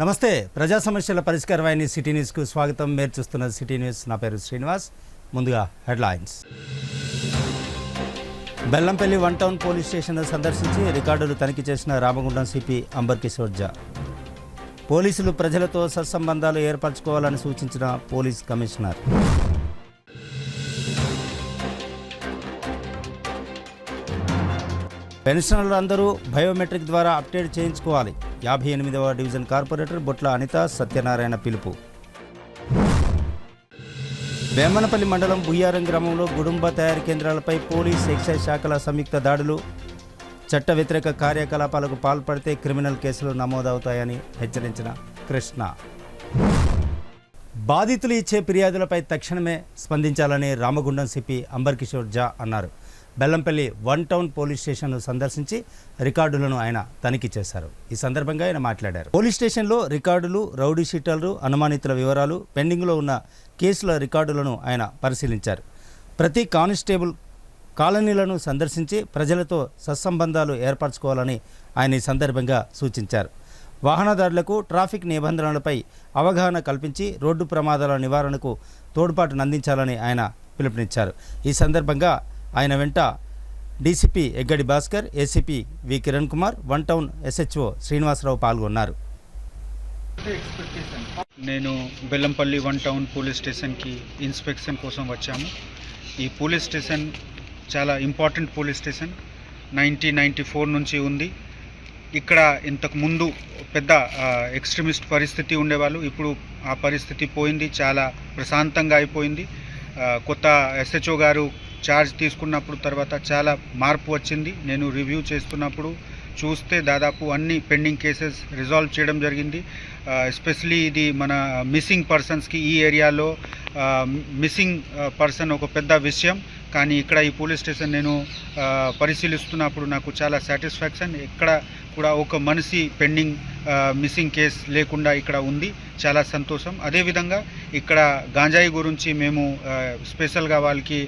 నమస్తే. ప్రజా సమస్యల పరిష్కారమైన సిటీ న్యూస్కు స్వాగతం. మీరు చూస్తున్న సిటీ న్యూస్. నా పేరు శ్రీనివాస్. ముందుగా headlines. Bellampalli one town police station సందర్శించి రికార్డులు తనిఖీ చేసిన రామగుండం సిపి అంబర్ కిషోర్ ఝా. పోలీసులు ప్రజలతో సత్సంబంధాలు ఏర్పరచుకోవాలని సూచించిన పోలీస్ కమిషనర్. పెన్షనర్లు అందరూ బయోమెట్రిక్ ద్వారా అప్డేట్ చేయించుకోవాలి. 58వ డివిజన్ కార్పొరేటర్ బొట్ల అనిత సత్యనారాయణ పిలుపు. వేమనపల్లి మండలం బుయ్యారం గ్రామంలో గుడుంబ తయారీ కేంద్రాలపై పోలీస్ ఎక్సైజ్ శాఖల సంయుక్త దాడులు. చట్ట వ్యతిరేక కార్యకలాపాలకు పాల్పడితే క్రిమినల్ కేసులు నమోదవుతాయని హెచ్చరించిన కృష్ణ. బాధితులు ఇచ్చే ఫిర్యాదులపై తక్షణమే స్పందించాలని రామగుండం సిపి అంబర్ కిషోర్ ఝా అన్నారు. బెల్లంపల్లి వన్ టౌన్ పోలీస్ స్టేషన్ను సందర్శించి రికార్డులను ఆయన తనిఖీ చేశారు. ఈ సందర్భంగా ఆయన మాట్లాడారు. పోలీస్ స్టేషన్లో రికార్డులు, రౌడీ షీటర్లు, అనుమానితుల వివరాలు, పెండింగ్లో ఉన్న కేసుల రికార్డులను ఆయన పరిశీలించారు. ప్రతి కానిస్టేబుల్ కాలనీలను సందర్శించి ప్రజలతో సత్సంబంధాలు ఏర్పరచుకోవాలని ఆయన ఈ సందర్భంగా సూచించారు. వాహనదారులకు ట్రాఫిక్ నిబంధనలపై అవగాహన కల్పించి రోడ్డు ప్రమాదాల నివారణకు తోడ్పాటునందించాలని ఆయన పిలుపునిచ్చారు. ఈ సందర్భంగా ఆయన వెంట DCP Eggadi Bhaskar, ACP V Kiran Kumar, one town SHO Srinivasarao పాల్గొన్నారు. నేను బెల్లంపల్లి వన్ టౌన్ పోలీస్ స్టేషన్కి ఇన్స్పెక్షన్ కోసం వచ్చాము. ఈ పోలీస్ స్టేషన్ చాలా ఇంపార్టెంట్ పోలీస్ స్టేషన్. 1994 నుంచి ఉంది. ఇక్కడ ఇంతకు ముందు పెద్ద ఎక్స్ట్రీమిస్ట్ పరిస్థితి ఉండేవాళ్ళు. ఇప్పుడు ఆ పరిస్థితి పోయింది, చాలా ప్రశాంతంగా అయిపోయింది. కొత్త ఎస్హెచ్ఓ గారు ఛార్జ్ తీసుకున్నప్పుడు తర్వాత చాలా మార్పు వచ్చింది. నేను రివ్యూ చేస్తున్నప్పుడు చూస్తే దాదాపు అన్ని పెండింగ్ కేసెస్ రిజాల్వ్ చేయడం జరిగింది. ఎస్పెషలీ ఇది మన మిస్సింగ్ పర్సన్స్కి, ఈ ఏరియాలో మిస్సింగ్ పర్సన్ ఒక పెద్ద విషయం. కానీ ఇక్కడ ఈ పోలీస్ స్టేషన్ నేను పరిశీలిస్తున్నప్పుడు నాకు చాలా సాటిస్ఫాక్షన్. ఇక్కడ కూడా ఒక మనిషి పెండింగ్ మిస్సింగ్ కేస్ లేకుండా ఇక్కడ ఉంది, చాలా సంతోషం. అదేవిధంగా ఇక్కడ గాంజాయి గురించి మేము స్పెషల్గా వాళ్ళకి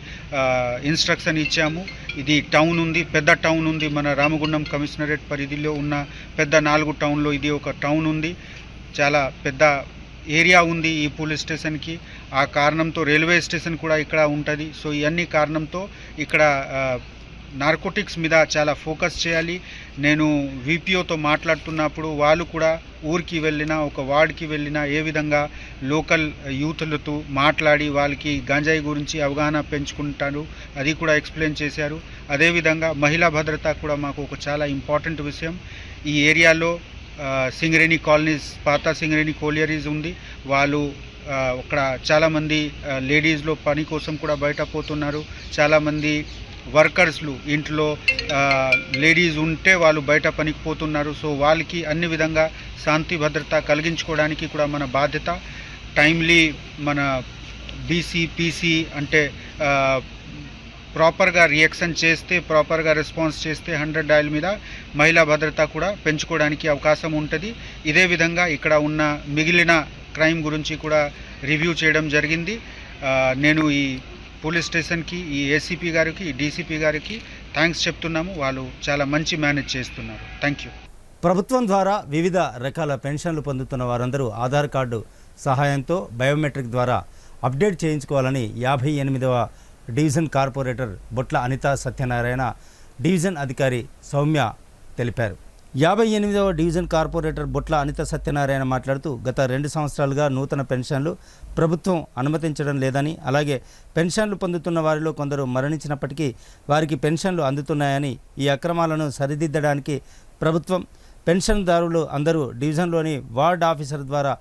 ఇన్స్ట్రక్షన్ ఇచ్చాము. ఇది టౌన్ ఉంది, పెద్ద టౌన్ ఉంది. మన రామగుండం కమిషనరేట్ పరిధిలో ఉన్న పెద్ద 4 టౌన్లో ఇది ఒక టౌన్ ఉంది. చాలా పెద్ద ఏరియా ఉంది ఈ పోలీస్ స్టేషన్కి. ఆ కారణంతో రైల్వే స్టేషన్ కూడా ఇక్కడ ఉంటుంది. సో ఇవన్నీ కారణంతో ఇక్కడ నార్కోటిక్స్ మీద చాలా ఫోకస్ చేయాలి. నేను వీపీఓతో మాట్లాడుతున్నప్పుడు వాళ్ళు కూడా ఊరికి వెళ్ళినా, ఒక వార్డ్కి వెళ్ళినా ఏ విధంగా లోకల్ యూత్లతో మాట్లాడి వాళ్ళకి గంజాయి గురించి అవగాహన పెంచుకుంటారు, అది కూడా ఎక్స్ప్లెయిన్ చేశారు. అదేవిధంగా మహిళా భద్రత కూడా మాకు ఒక చాలా ఇంపార్టెంట్ విషయం. ఈ ఏరియాలో సింగరేణి కాలనీస్, పాత సింగరేణి కోలియరీస్ ఉంది. వాళ్ళు అక్కడ చాలామంది లేడీస్లో పని కోసం కూడా బయట పోతున్నారు. చాలామంది వర్కర్స్లు ఇంట్లో లేడీస్ ఉంటే వాళ్ళు బయట పనికి పోతున్నారు. సో వాళ్ళకి అన్ని విధంగా శాంతి భద్రత కలిగించుకోవడానికి కూడా మన బాధ్యత. టైమ్లీ మన డీసీ, పీసీ అంటే ప్రాపర్గా రియాక్షన్ చేస్తే, ప్రాపర్గా రెస్పాన్స్ చేస్తే 100 డయల్ మీద మహిళా భద్రత కూడా పెంచుకోవడానికి అవకాశం ఉంటుంది. ఇదే విధంగా ఇక్కడ ఉన్న మిగిలిన క్రైమ్ గురించి కూడా రివ్యూ చేయడం జరిగింది. నేను ఈ పోలీస్ స్టేషన్కి, ఈ ఏసీపీ గారికి, ఈ డీసీపీ గారికి థ్యాంక్స్ చెప్తున్నాము. వాళ్ళు చాలా మంచి మేనేజ్ చేస్తున్నారు. Thank you. ప్రభుత్వం ద్వారా వివిధ రకాల పెన్షన్లు పొందుతున్న వారందరూ ఆధార్ కార్డు సహాయంతో బయోమెట్రిక్ ద్వారా అప్డేట్ చేయించుకోవాలని 58వ డివిజన్ కార్పొరేటర్ బొట్ల అనిత సత్యనారాయణ, డివిజన్ అధికారి సౌమ్య తెలిపారు. 58వ డివిజన్ కార్పొరేటర్ బొట్ల అనిత సత్యనారాయణ మాట్లాడుతూ గత 2 సంవత్సరాలుగా నూతన పెన్షన్లు ప్రభుత్వం అనుమతించడం లేదని, అలాగే పెన్షన్లు పొందుతున్న వారిలో కొందరు మరణించినప్పటికీ వారికి పెన్షన్లు అందుతున్నాయని, ఈ అక్రమాలను సరిదిద్దడానికి ప్రభుత్వం పెన్షన్దారులు అందరూ డివిజన్లోని వార్డ్ ఆఫీసర్ ద్వారా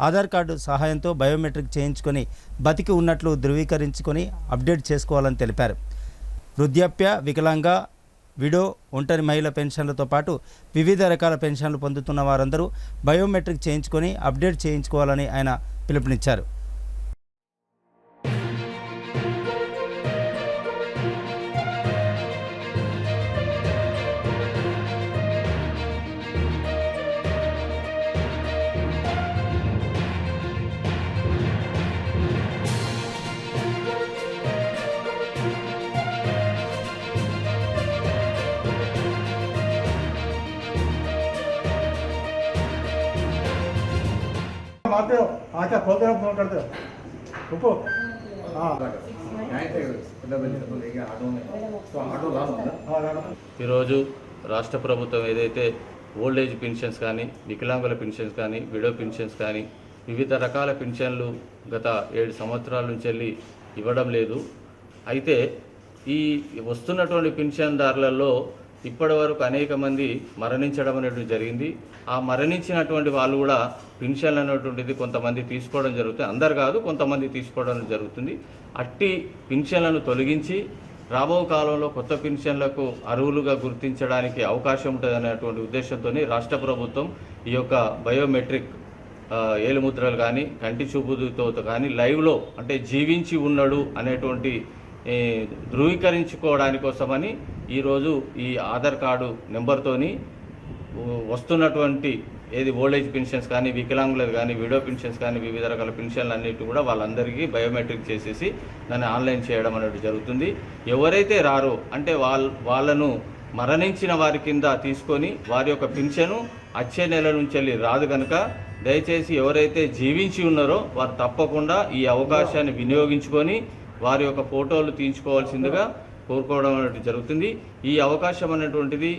ఆధార్ కార్డు సహాయంతో బయోమెట్రిక్ చేయించుకొని బతికి ఉన్నట్లు ధృవీకరించుకొని అప్డేట్ చేసుకోవాలని తెలిపారు. వృద్ధాప్య, వికలాంగ, విడో, ఒంటరి మహిళ పెన్షన్లతో పాటు వివిధ రకాల పెన్షన్లు పొందుతున్న వారందరూ బయోమెట్రిక్ చేయించుకొని అప్డేట్ చేయించుకోవాలని ఆయన పిలుపునిచ్చారు. आते हो अच्छा खोलते हो फोन करते हो रुको हाँ ఈరోజు రాష్ట్ర ప్రభుత్వం ఏదైతే ఓల్డ్ ఏజ్ పెన్షన్స్ కానీ వికలాంగుల పెన్షన్స్ కానీ విడో పెన్షన్స్ కానీ వివిధ రకాల పెన్షన్లు గత 7 సంవత్సరాల నుంచి వెళ్ళి ఇవ్వడం లేదు. అయితే ఈ వస్తున్నటువంటి పెన్షన్దారులలో ఇప్పటి వరకు అనేక మంది మరణించడం అనేటువంటి జరిగింది. ఆ మరణించినటువంటి వాళ్ళు కూడా పెన్షన్లు అనేటువంటిది కొంతమంది తీసుకోవడం జరుగుతుంది, అందరు కాదు కొంతమంది తీసుకోవడం జరుగుతుంది. అట్టి పెన్షన్లను తొలగించి రాబో కాలంలో కొత్త పెన్షన్లకు అర్హులుగా గుర్తించడానికి అవకాశం ఉంటుంది అనేటువంటి ఉద్దేశంతో రాష్ట్ర ప్రభుత్వం ఈ యొక్క బయోమెట్రిక్ ఏలుముద్రలు కానీ కంటి చూపుతో కానీ లైవ్లో అంటే జీవించి ఉన్నాడు అనేటువంటి ధృవీకరించుకోవడానికి కోసమని ఈరోజు ఈ ఆధార్ కార్డు నెంబర్తోని వస్తున్నటువంటి ఏది ఓల్డేజ్ పెన్షన్స్ కానీ వికలాంగులది కానీ విడో పెన్షన్స్ కానీ వివిధ రకాల పెన్షన్లు అన్నిటి కూడా వాళ్ళందరికీ బయోమెట్రిక్ చేసేసి దాన్ని ఆన్లైన్ చేయడం అనేది జరుగుతుంది. ఎవరైతే రారో అంటే వాళ్ళను మరణించిన వారి కింద తీసుకొని వారి యొక్క పెన్షను వచ్చే నెల నుంచి వెళ్ళి రాదు కనుక దయచేసి ఎవరైతే జీవించి ఉన్నారో వారు తప్పకుండా ఈ అవకాశాన్ని వినియోగించుకొని వారి యొక్క ఫోటోలు తీయించుకోవాల్సిందిగా కోరుకోవడం అనేది జరుగుతుంది. ఈ అవకాశం అనేటువంటిది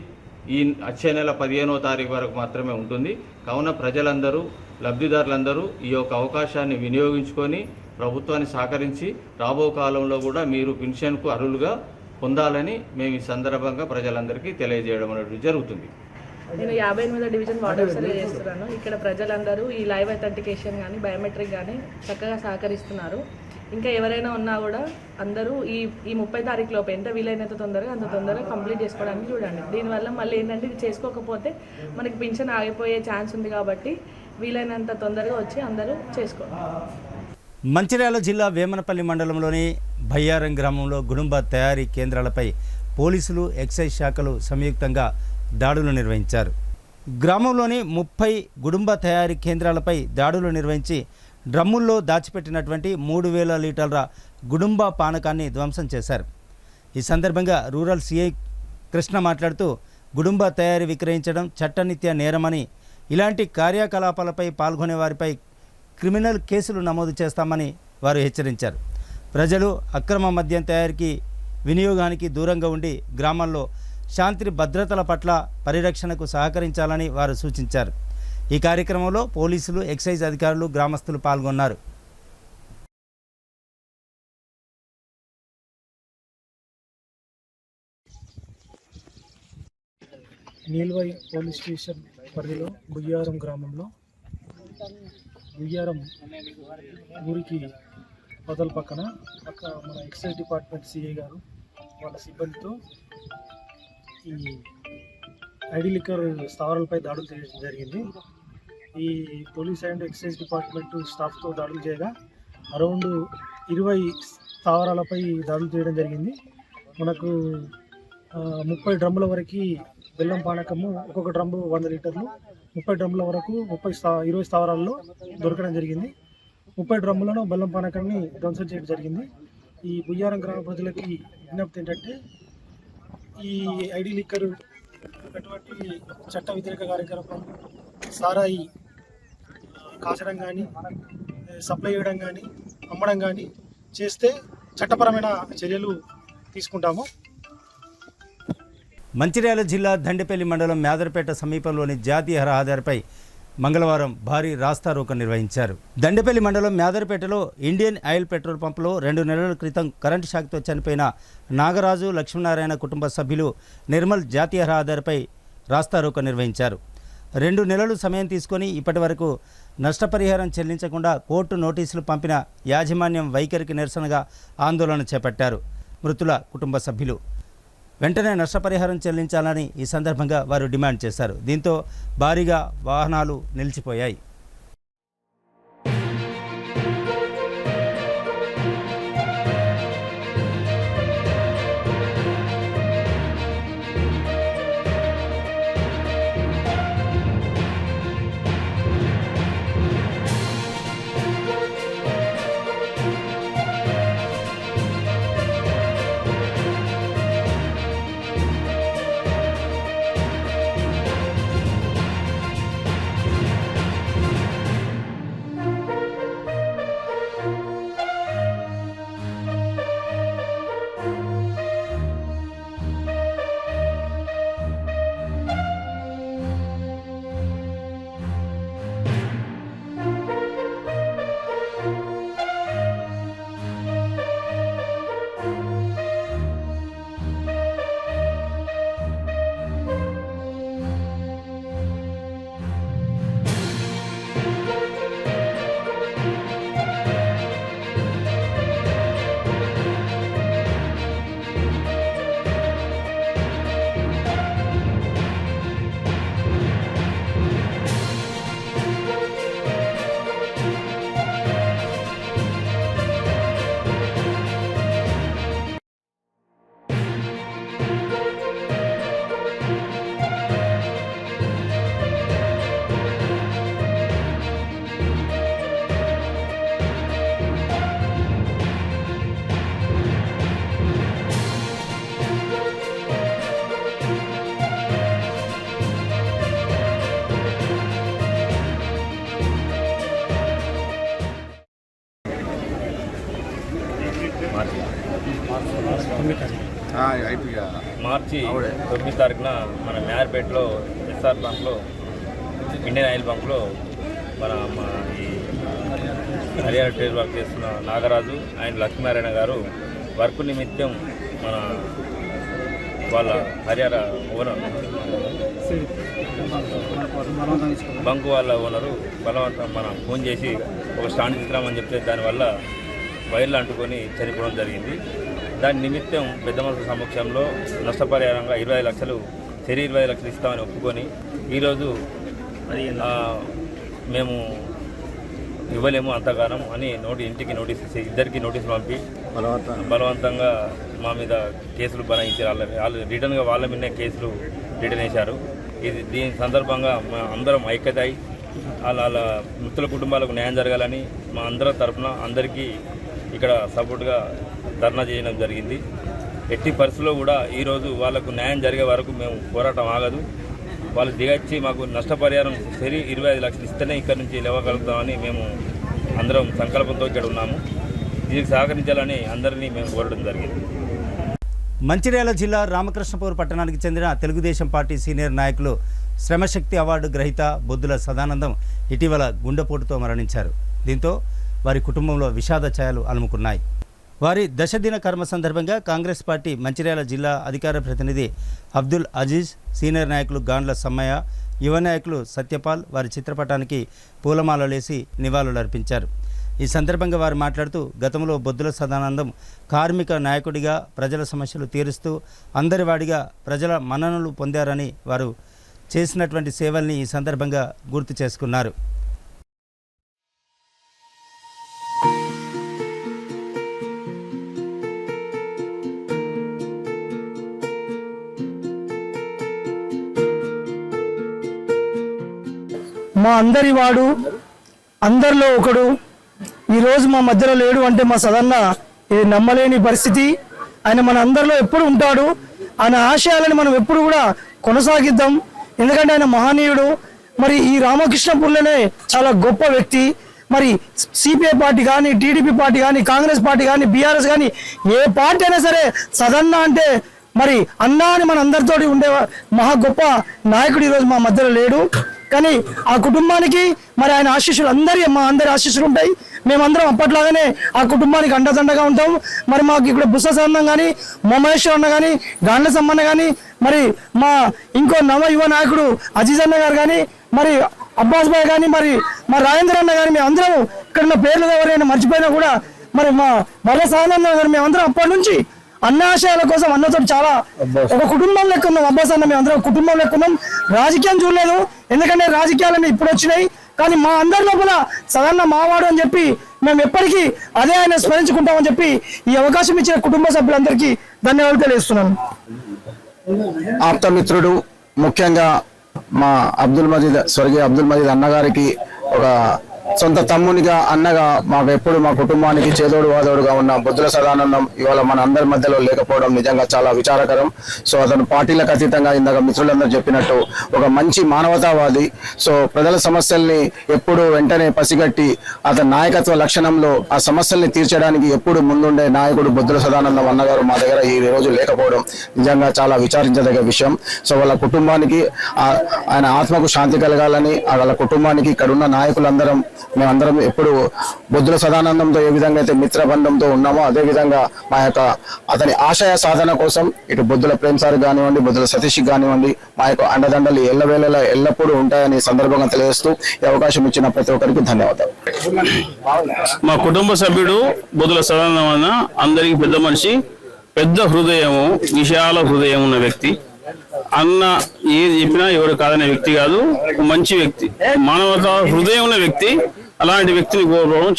ఈ వచ్చే నెల 15వ తారీఖు వరకు మాత్రమే ఉంటుంది. కావున ప్రజలందరూ లబ్ధిదారులందరూ ఈ యొక్క అవకాశాన్ని వినియోగించుకొని ప్రభుత్వాన్ని సహకరించి రాబో కాలంలో కూడా మీరు పెన్షన్కు అర్హులుగా పొందాలని మేము ఈ సందర్భంగా ప్రజలందరికీ తెలియజేయడం అనేది జరుగుతుంది. నేను 58వ డివిజన్ వార్డ్ ఆఫీసర్గా చేస్తున్నాను. ఇక్కడ ప్రజలందరూ ఈ లైవ్ అథెంటికేషన్ కానీ బయోమెట్రిక్ కానీ చక్కగా సహకరిస్తున్నారు. ఇంకా ఎవరైనా ఉన్నా కూడా అందరూ ఈ 30 తారీఖు లోపు ఎంత వీలైనంత తొందరగా అంత తొందరగా కంప్లీట్ చేసుకోవడానికి చూడండి. దీనివల్ల మళ్ళీ ఏంటంటే ఇది చేసుకోకపోతే మనకి పెన్షన్ ఆగిపోయే ఛాన్స్ ఉంది కాబట్టి వీలైనంత తొందరగా వచ్చి అందరూ చేసుకోండి. మంచిర్యాల జిల్లా వేమనపల్లి మండలంలోని భయ్యారం గ్రామంలో గుడుంబ తయారీ కేంద్రాలపై పోలీసులు ఎక్సైజ్ శాఖలు సంయుక్తంగా దాడులు నిర్వహించారు. గ్రామంలోని 30 గుడుంబ తయారీ కేంద్రాలపై దాడులు నిర్వహించి డ్రమ్ముల్లో దాచిపెట్టినటువంటి 3000 లీటర్ల గుడుంబ పానకాన్ని ధ్వంసం చేశారు. ఈ సందర్భంగా రూరల్ సిఐ కృష్ణ మాట్లాడుతూ గుడుంబ తయారీ విక్రయించడం చట్టనిత్య నేరమని, ఇలాంటి కార్యకలాపాలపై పాల్గొనే వారిపై క్రిమినల్ కేసులు నమోదు చేస్తామని వారు హెచ్చరించారు. ప్రజలు అక్రమ మద్యం తయారీకి వినియోగానికి దూరంగా ఉండి గ్రామాల్లో శాంతి భద్రతల పట్ల పరిరక్షణకు సహకరించాలని వారు సూచించారు. ఈ కార్యక్రమంలో పోలీసులు, ఎక్సైజ్ అధికారులు, గ్రామస్తులు పాల్గొన్నారు. నీల్వై పోలీస్ స్టేషన్ పరిధిలో బుయ్యారం గ్రామంలో బుయ్యారం ఊరికి వదల పక్కన మన ఎక్సైజ్ డిపార్ట్మెంట్ సిఐ గారు వాళ్ళ సిబ్బందితో ఈ ఐడి లిక్కర్ స్థావరాలపై దాడులు చేయడం జరిగింది. ఈ పోలీస్ అండ్ ఎక్సైజ్ డిపార్ట్మెంట్ స్టాఫ్తో దాడులు చేయగా అరౌండ్ 20 స్థావరాలపై దాడులు చేయడం జరిగింది. మనకు 30 డ్రమ్ముల వరకు బెల్లం పానకము, ఒక్కొక్క డ్రమ్ము 100 లీటర్లు, 30 డ్రమ్ముల వరకు 20 స్థావరాల్లో దొరకడం జరిగింది. 30 డ్రమ్ములను బెల్లం పానకాన్ని ధ్వంసం చేయడం జరిగింది. ఈ బుయ్యారం గ్రామ ప్రజలకి విజ్ఞప్తి ఏంటంటే ఈ ఐడి లిక్కర్ అటువంటి చట్ట వ్యతిరేక కార్యక్రమం సారాయి కాచడం కానీ సప్లై చేయడం కానీ అమ్మడం కానీ చేస్తే చట్టపరమైన చర్యలు తీసుకుంటాము. మంచిర్యాల జిల్లా దండేపల్లి మండలం మేదరపేట సమీపంలోని జాతీయ రహదారిపై మంగళవారం భారీ రాస్తారోకో నిర్వహించారు. దండేపల్లి మండలం మేదరపేటలో ఇండియన్ ఆయిల్ పెట్రోల్ పంపులో 2 నెలల క్రితం కరెంటు షాక్తో చనిపోయిన నాగరాజు, లక్ష్మీనారాయణ కుటుంబ సభ్యులు నిర్మల్ జాతీయ రహదారిపై రాస్తారోకో నిర్వహించారు. 2 నెలలు సమయం తీసుకొని ఇప్పటి వరకు నష్టపరిహారం చెల్లించకుండా కోర్టు నోటీసులు పంపిన యాజమాన్యం వైఖరికి నిరసనగా ఆందోళన చేపట్టారు. మృతుల కుటుంబ సభ్యులు వెంటనే నష్టపరిహారం చెల్లించాలని ఈ సందర్భంగా వారు డిమాండ్ చేశారు. దీంతో భారీగా వాహనాలు నిలిచిపోయాయి. వచ్చి 9 తారీఖున మన మేర్పేటలో ఎస్ఆర్ బంక్లో ఇండియన్ ఆయిల్ బంక్లో మా ఈ హరియానా ట్రేడ్ వర్క్ చేస్తున్న నాగరాజు ఆయన లక్ష్మీనారాయణ గారు వర్క్ నిమిత్తం మన వాళ్ళ హరియానా ఓనర్ బంక్ వాళ్ళ ఓనరు బలవంతం మనం ఫోన్ చేసి ఒక స్టాండ్ తీసుకురామని చెప్తే దానివల్ల వైర్లు అంటుకొని చనిపోవడం జరిగింది. దాని నిమిత్తం పెద్ద మనుషుల సమక్షంలో నష్టపరిహారంగా 25 లక్షలు 25 లక్షలు ఇస్తామని ఒప్పుకొని ఈరోజు మేము ఇవ్వలేము అంతగానం అని ఇంటికి నోటీస్ ఇచ్చి ఇద్దరికి నోటీసులు పంపి బలవంతంగా మా మీద కేసులు బనాయించారు. వాళ్ళు రిటర్న్గా వాళ్ళ మీదనే కేసులు రిటర్న్ వేశారు. దీని సందర్భంగా మా అందరం ఐక్యత అయి వాళ్ళ మృతుల కుటుంబాలకు న్యాయం జరగాలని మా అందరి తరఫున అందరికీ ఇక్కడ సపోర్ట్గా ధర్నా చేయడం జరిగింది. ఎట్టి పరిస్థితుల్లో కూడా ఈరోజు వాళ్ళకు న్యాయం జరిగే వరకు మేము పోరాటం ఆగదు. వాళ్ళు దిగచ్చి మాకు నష్టపరిహారం 25 లక్షలు ఇస్తేనే ఇక్కడ నుంచి లేవగలుగుతామని మేము అందరం సంకల్పంతో ఇక్కడ ఉన్నాము. దీనికి సహకరించాలని అందరినీ మేము కోరడం జరిగింది. మంచిర్యాల జిల్లా రామకృష్ణపూర్ పట్టణానికి చెందిన తెలుగుదేశం పార్టీ సీనియర్ నాయకులు శ్రమశక్తి అవార్డు గ్రహీత బొద్దుల సదానందం ఇటీవల గుండెపోటుతో మరణించారు. దీంతో వారి కుటుంబంలో విషాద ఛాయలు అలుముకున్నాయి. వారి దశదిన కర్మ సందర్భంగా కాంగ్రెస్ పార్టీ మంచిర్యాల జిల్లా అధికార ప్రతినిధి అబ్దుల్ అజీజ్, సీనియర్ నాయకులు గాండ్ల సమ్మయ్య, యువ నాయకులు సత్యపాల్ వారి చిత్రపటానికి పూలమాలలేసి నివాళులర్పించారు. ఈ సందర్భంగా వారు మాట్లాడుతూ గతంలో బొద్దుల సదానందం కార్మిక నాయకుడిగా ప్రజల సమస్యలు తీరుస్తూ అందరివాడిగా ప్రజల మన్ననలు పొందారని వారు చేసినటువంటి సేవల్ని ఈ సందర్భంగా గుర్తు చేసుకున్నారు. మా అందరి వాడు, అందరిలో ఒకడు ఈరోజు మా మధ్యలో లేడు అంటే మా సదన్న ఇది నమ్మలేని పరిస్థితి. ఆయన మన అందరిలో ఎప్పుడు ఉంటాడు. ఆయన ఆశయాలను మనం ఎప్పుడు కూడా కొనసాగిద్దాం. ఎందుకంటే ఆయన మహనీయుడు. మరి ఈ రామకృష్ణపూర్లోనే చాలా గొప్ప వ్యక్తి. మరి సిపిఐ పార్టీ కానీ, టీడీపీ పార్టీ కానీ, కాంగ్రెస్ పార్టీ కానీ, బీఆర్ఎస్ కానీ ఏ పార్టీ అయినా సరే సదన్న అంటే మరి అన్నా అని మన అందరితోటి ఉండే మహా గొప్ప నాయకుడు ఈరోజు మా మధ్యలో లేడు. కానీ ఆ కుటుంబానికి మరి ఆయన ఆశీస్సులు మా అందరి ఆశీస్సులు ఉంటాయి. మేమందరం అప్పట్లాగానే ఆ కుటుంబానికి అండదండగా ఉంటాం. మరి మాకు ఇక్కడ బుస్స సంబంధం కానీ, మమేశ్వర్ అన్న కానీ, గాండ్ల సమ్మన్న కానీ, మరి మా ఇంకో యువ నాయకుడు అజీజ్ అన్న గారు కానీ, మరి అబ్బాస్ భాయ్ కానీ, మరి మా రాజేంద్ర అన్న కానీ, మేము అందరం ఇక్కడ ఉన్న పేర్లు ఎవరైనా మర్చిపోయినా కూడా మరి మా వల్ల సానంద గారు మేమందరం అప్పటి నుంచి అన్న ఆశయాల కోసం అన్నతో చాలా ఒక కుటుంబం లెక్క ఉన్నాం. అబ్బాస్ అన్న మేము అందరం కుటుంబం లెక్క ఉన్నాం. రాజకీయం చూడలేదు, ఎందుకంటే రాజకీయాలన్నీ ఇప్పుడు వచ్చినాయి. కానీ మా అందరి లోపల సదన్న మావాడు అని చెప్పి మేము ఎప్పటికీ అదే ఆయన స్మరించుకుంటామని చెప్పి ఈ అవకాశం ఇచ్చిన కుటుంబ సభ్యులందరికీ ధన్యవాదాలు తెలియజేస్తున్నాను. ఆప్తమిత్రుడు, ముఖ్యంగా మా స్వర్గీయ అబ్దుల్ మజీద్ అన్నగారికి ఒక సొంత తమ్మునిగా, అన్నగా మాకు ఎప్పుడు మా కుటుంబానికి చేదోడు వాదోడుగా ఉన్న బొద్దుల సదానందం ఇవాళ మన అందరి మధ్యలో లేకపోవడం నిజంగా చాలా విచారకరం. సో అతను పార్టీలకు అతీతంగా ఇందాక మిత్రులందరూ చెప్పినట్టు ఒక మంచి మానవతావాది. సో ప్రజల సమస్యల్ని ఎప్పుడు వెంటనే పసిగట్టి అతని నాయకత్వ లక్షణంలో ఆ సమస్యల్ని తీర్చడానికి ఎప్పుడు ముందుండే నాయకుడు బొద్దుల సదానందం అన్నగారు మా దగ్గర ఈ రోజు లేకపోవడం నిజంగా చాలా విచారించదగ్గ విషయం. సో వాళ్ళ కుటుంబానికి ఆయన ఆత్మకు శాంతి కలగాలని, వాళ్ళ కుటుంబానికి ఇక్కడ ఉన్న నాయకులందరం మేమందరం ఎప్పుడు బొద్దుల సదానందంతో ఏ విధంగా అయితే మిత్రబంధంతో ఉన్నామో అదే విధంగా మా యొక్క అతని ఆశయ సాధన కోసం ఇటు బొద్దుల ప్రేమ్ సార్ కానివ్వండి, బొద్దుల సతీష్ కానివ్వండి, మా యొక్క అండదండలు ఎల్లవేళలా ఎల్లప్పుడూ ఉంటాయని సందర్భంగా తెలియజేస్తూ ఈ అవకాశం ఇచ్చిన ప్రతి ఒక్కరికి ధన్యవాదాలు. మా కుటుంబ సభ్యుడు బొద్దుల సదానందం అన్న అందరికి పెద్ద మనిషి, పెద్ద హృదయము, విశాల హృదయం ఉన్న వ్యక్తి. అన్న ఏది చెప్పినా ఎవరు కాదనే వ్యక్తి కాదు, మంచి వ్యక్తి, మానవత హృదయం ఉన్న వ్యక్తి. అలాంటి వ్యక్తిని కోల్పోవడం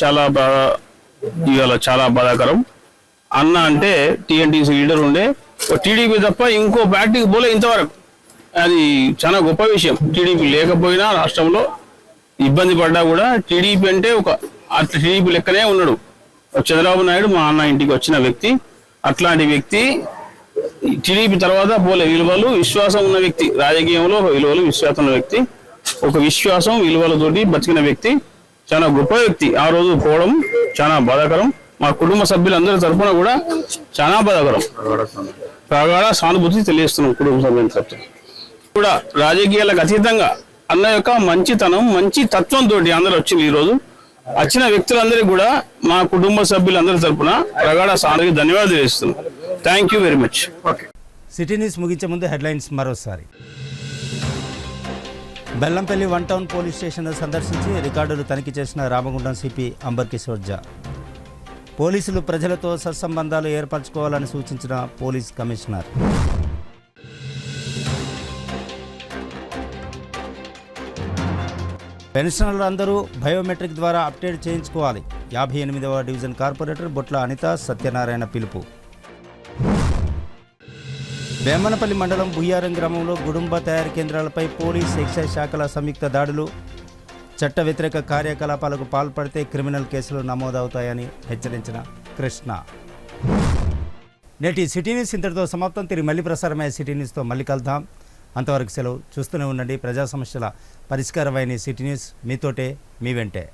ఇవాళ చాలా బాధాకరం. అన్న అంటే టీఎన్టీసీ లీడర్ ఉండే, టీడీపీ తప్ప ఇంకో పార్టీకి పోలే ఇంతవరకు. అది చాలా గొప్ప విషయం. టీడీపీ లేకపోయినా రాష్ట్రంలో ఇబ్బంది పడ్డా కూడా టీడీపీ అంటే అట్లా టీడీపీ లెక్కనే ఉన్నాడు. చంద్రబాబు నాయుడు మా అన్న ఇంటికి వచ్చిన వ్యక్తి. అట్లాంటి వ్యక్తి టీడీపీ తర్వాత పోలే. విలువలు, విశ్వాసం ఉన్న వ్యక్తి, రాజకీయంలో విలువలు, విశ్వాసం ఉన్న వ్యక్తి, ఒక విశ్వాసం విలువలతోటి బతికిన వ్యక్తి, చాలా గొప్ప వ్యక్తి. ఆ రోజు పోవడం చాలా బాధాకరం. మా కుటుంబ సభ్యులందరి తరఫున కూడా చాలా బాధాకరం. ప్రగాఢ సానుభూతి తెలియజేస్తున్నాం కుటుంబ సభ్యుల తరఫున కూడా. రాజకీయాలకు అతీతంగా అన్న యొక్క మంచితనం, మంచి తత్వంతో అందరూ వచ్చింది. ఈరోజు వచ్చిన వ్యక్తులందరికీ కూడా మా కుటుంబ సభ్యులందరి తరఫున ప్రగాఢ సానుభూతికి ధన్యవాదాలు తెలియజేస్తున్నాం. Thank you very much. City news ముగించే ముందు హెడ్లైన్స్ మరోసారి. బెల్లంపల్లి 1 టౌన్ పోలీస్ స్టేషన్ సందర్శించి రికార్డులు తనిఖీ చేసిన రామగుండం సిపి అంబర్ కిషోర్ ఝా. పోలీసులు ప్రజలతో సత్సంబంధాలు ఏర్పరచుకోవాలని సూచించిన పోలీస్ కమిషనర్. పెన్షనర్లు అందరూ బయోమెట్రిక్ ద్వారా అప్డేట్ చేయించుకోవాలి. 58వ డివిజన్ కార్పొరేటర్ బొట్ల అనిత సత్యనారాయణ పిలుపు. వేమనపల్లి మండలం బుయ్యారం గ్రామంలో గుడుంబ తయారీ కేంద్రాలపై పోలీస్ ఎక్సైజ్ శాఖల సంయుక్త దాడులు. చట్ట వ్యతిరేక కార్యకలాపాలకు పాల్పడితే క్రిమినల్ కేసులు నమోదవుతాయని హెచ్చరించిన కృష్ణ. నేటి సిటీ న్యూస్ ఇంతటితో సమాప్తం. తిరిగి మళ్ళీ ప్రసారమయ్యే సిటీ న్యూస్తో మళ్ళీ కలుద్దాం. అంతవరకు సెలవు. చూస్తూనే ఉండండి ప్రజా సమస్యల పరిష్కారమైన సిటీ న్యూస్. మీతోటే, మీ వెంటే.